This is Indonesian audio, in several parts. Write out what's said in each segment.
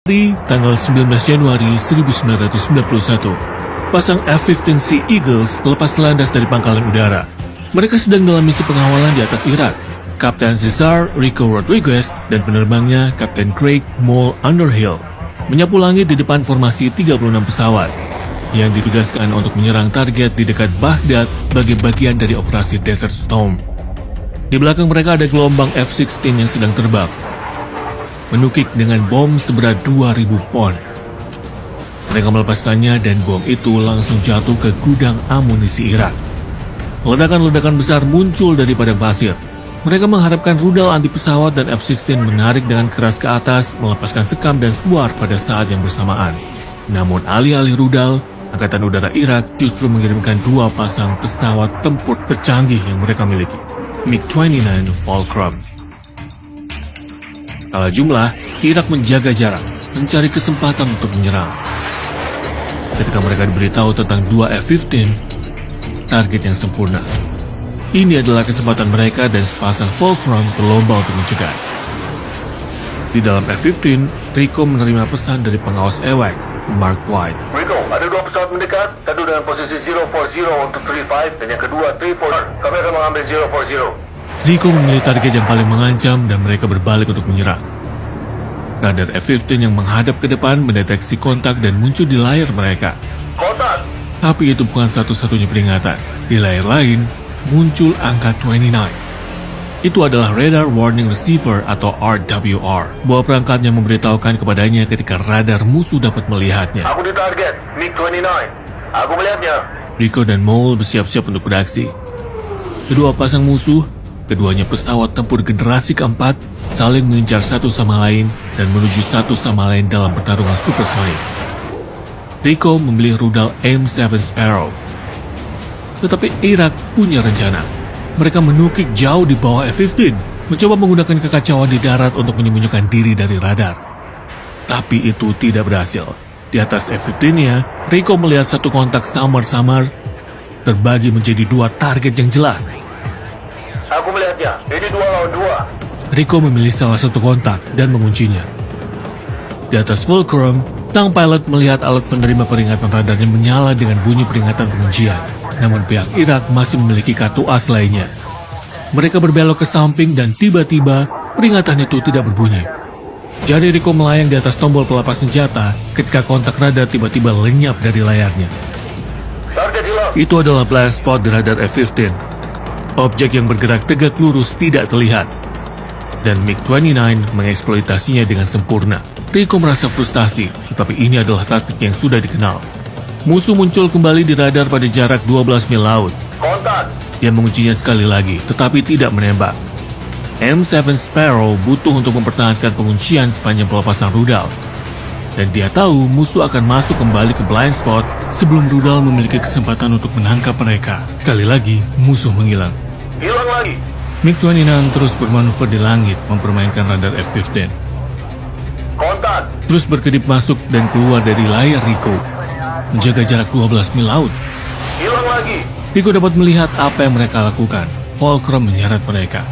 Di tanggal 19 Januari 1991, pasang F-15C Eagles lepas landas dari pangkalan udara. Mereka sedang dalam misi pengawalan di atas Irak. Kapten Cesar Rico Rodriguez dan penerbangnya Kapten Craig Mole Underhill menyapu langit di depan formasi 36 pesawat yang ditugaskan untuk menyerang target di dekat Baghdad sebagai bagian dari operasi Desert Storm. Di belakang mereka ada gelombang F-16 yang sedang terbang, menukik dengan bom seberat 2000 pon. Mereka melepaskannya dan bom itu langsung jatuh ke gudang amunisi Irak. Ledakan-ledakan besar muncul dari padang pasir. Mereka mengharapkan rudal anti pesawat dan F-16 menarik dengan keras ke atas, melepaskan sekam dan suar pada saat yang bersamaan. Namun alih-alih rudal, Angkatan Udara Irak justru mengirimkan dua pasang pesawat tempur tercanggih yang mereka miliki, MiG-29 Fulcrum. Kalah jumlah, Irak menjaga jarak, mencari kesempatan untuk menyerang. Ketika mereka diberitahu tentang dua F-15, target yang sempurna. Ini adalah kesempatan mereka dan sepasang Fulcrum berlomba untuk mencegah. Di dalam F-15, Rico menerima pesan dari pengawas AWACS, Mark White. Rico, ada dua pesawat mendekat, satu dengan posisi 040 untuk 35 dan yang kedua 34. Kami akan mengambil 040. Rico memilih target yang paling mengancam dan mereka berbalik untuk menyerang. Radar F-15 yang menghadap ke depan mendeteksi kontak dan muncul di layar mereka. Kontak! Tapi itu bukan satu-satunya peringatan. Di layar lain, muncul angka 29. Itu adalah Radar Warning Receiver atau RWR, buah perangkat yang memberitahukan kepadanya ketika radar musuh dapat melihatnya. Aku di target, MiG-29. Aku melihatnya. Rico dan Mole bersiap-siap untuk beraksi. Kedua pasang musuh, keduanya pesawat tempur generasi keempat, saling mengincar satu sama lain dan menuju satu sama lain dalam pertarungan supersonik. Rico memilih rudal AIM-7 Sparrow. Tetapi Irak punya rencana. Mereka menukik jauh di bawah F-15, mencoba menggunakan kekacauan di darat untuk menyembunyikan diri dari radar. Tapi itu tidak berhasil. Di atas F-15-nya, Rico melihat satu kontak samar-samar terbagi menjadi dua target yang jelas. Aku melihatnya. Ini 2 lawan 2. Rico memilih salah satu kontak dan menguncinya. Di atas Fulcrum, sang pilot melihat alat penerima peringatan radarnya menyala dengan bunyi peringatan penguncian. Namun pihak Irak masih memiliki kartu as lainnya. Mereka berbelok ke samping dan tiba-tiba peringatan itu tidak berbunyi. Jari Rico melayang di atas tombol pelepas senjata ketika kontak radar tiba-tiba lenyap dari layarnya. Target hilang. Itu adalah blast spot di radar F-15. Objek yang bergerak tegak lurus tidak terlihat. Dan MiG-29 mengeksploitasinya dengan sempurna. Rico merasa frustasi, tetapi ini adalah taktik yang sudah dikenal. Musuh muncul kembali di radar pada jarak 12 mil laut. Kontak. Dia menguncinya sekali lagi, tetapi tidak menembak. M7 Sparrow butuh untuk mempertahankan penguncian sepanjang pelepasan rudal. Dan dia tahu musuh akan masuk kembali ke blind spot sebelum rudal memiliki kesempatan untuk menangkap mereka. Sekali lagi, musuh menghilang. Hilang lagi. MiG-29 terus bermanuver di langit mempermainkan radar F-15. Kontak. Terus berkedip masuk dan keluar dari layar Rico, menjaga jarak 12 mil laut. Hilang lagi. Rico dapat melihat apa yang mereka lakukan. Fulcrum menyeret mereka.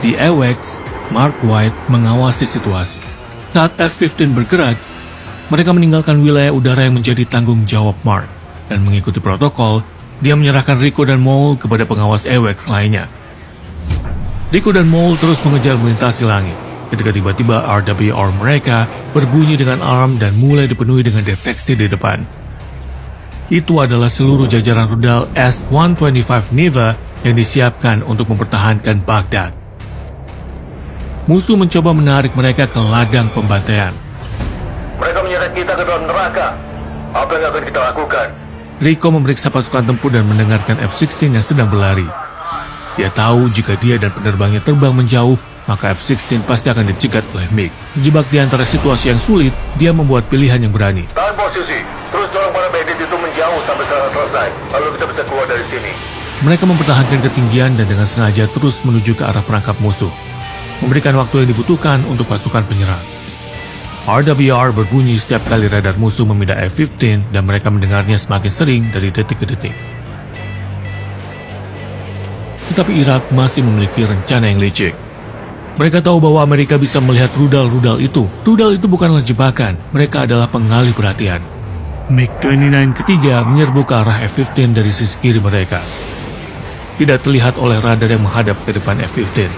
Di AWACS, Mark White mengawasi situasi. Saat F-15 bergerak, mereka meninggalkan wilayah udara yang menjadi tanggung jawab Mark. Dan mengikuti protokol, dia menyerahkan Rico dan Mole kepada pengawas AWACS lainnya. Rico dan Mole terus mengejar melintasi langit. Ketika tiba-tiba RWR mereka berbunyi dengan alarm dan mulai dipenuhi dengan deteksi di depan. Itu adalah seluruh jajaran rudal S-125 Neva yang disiapkan untuk mempertahankan Baghdad. Musuh mencoba menarik mereka ke ladang pembantaian. Mereka menyeret kita ke dalam neraka. Apa yang akan kita lakukan? Rico memeriksa pasukan tempur dan mendengarkan F-16 yang sedang berlari. Dia tahu jika dia dan penerbangnya terbang menjauh, maka F-16 pasti akan dicegat oleh MiG. Terjebak di antara situasi yang sulit, dia membuat pilihan yang berani. Tahan posisi. Terus dorong para bandit itu menjauh sampai serangan selesai. Lalu kita bisa keluar dari sini. Mereka mempertahankan ketinggian dan dengan sengaja terus menuju ke arah perangkap musuh, memberikan waktu yang dibutuhkan untuk pasukan penyerang. RWR berbunyi setiap kali radar musuh memindai F-15 dan mereka mendengarnya semakin sering dari detik ke detik. Tetapi Irak masih memiliki rencana yang licik. Mereka tahu bahwa Amerika bisa melihat rudal-rudal itu. Rudal itu bukanlah jebakan, mereka adalah pengalih perhatian. MiG-29 ketiga menyerbu ke arah F-15 dari sisi kiri mereka. Tidak terlihat oleh radar yang menghadap ke depan F-15.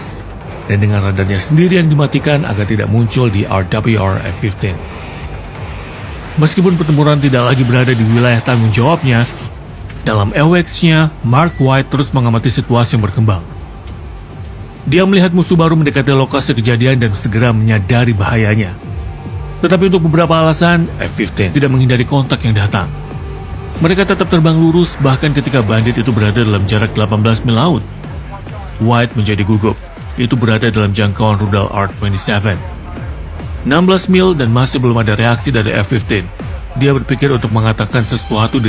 Dan dengan radarnya sendiri yang dimatikan agar tidak muncul di RWR F-15. Meskipun pertempuran tidak lagi berada di wilayah tanggung jawabnya, dalam AWACS-nya, Mark White terus mengamati situasi yang berkembang. Dia melihat musuh baru mendekati lokasi kejadian dan segera menyadari bahayanya. Tetapi untuk beberapa alasan, F-15 tidak menghindari kontak yang datang. Mereka tetap terbang lurus bahkan ketika bandit itu berada dalam jarak 18 mil laut. White menjadi gugup. Itu berada dalam jangkauan rudal R-27. 16 mil dan masih belum ada reaksi dari F-15. Dia berpikir untuk mengatakan sesuatu di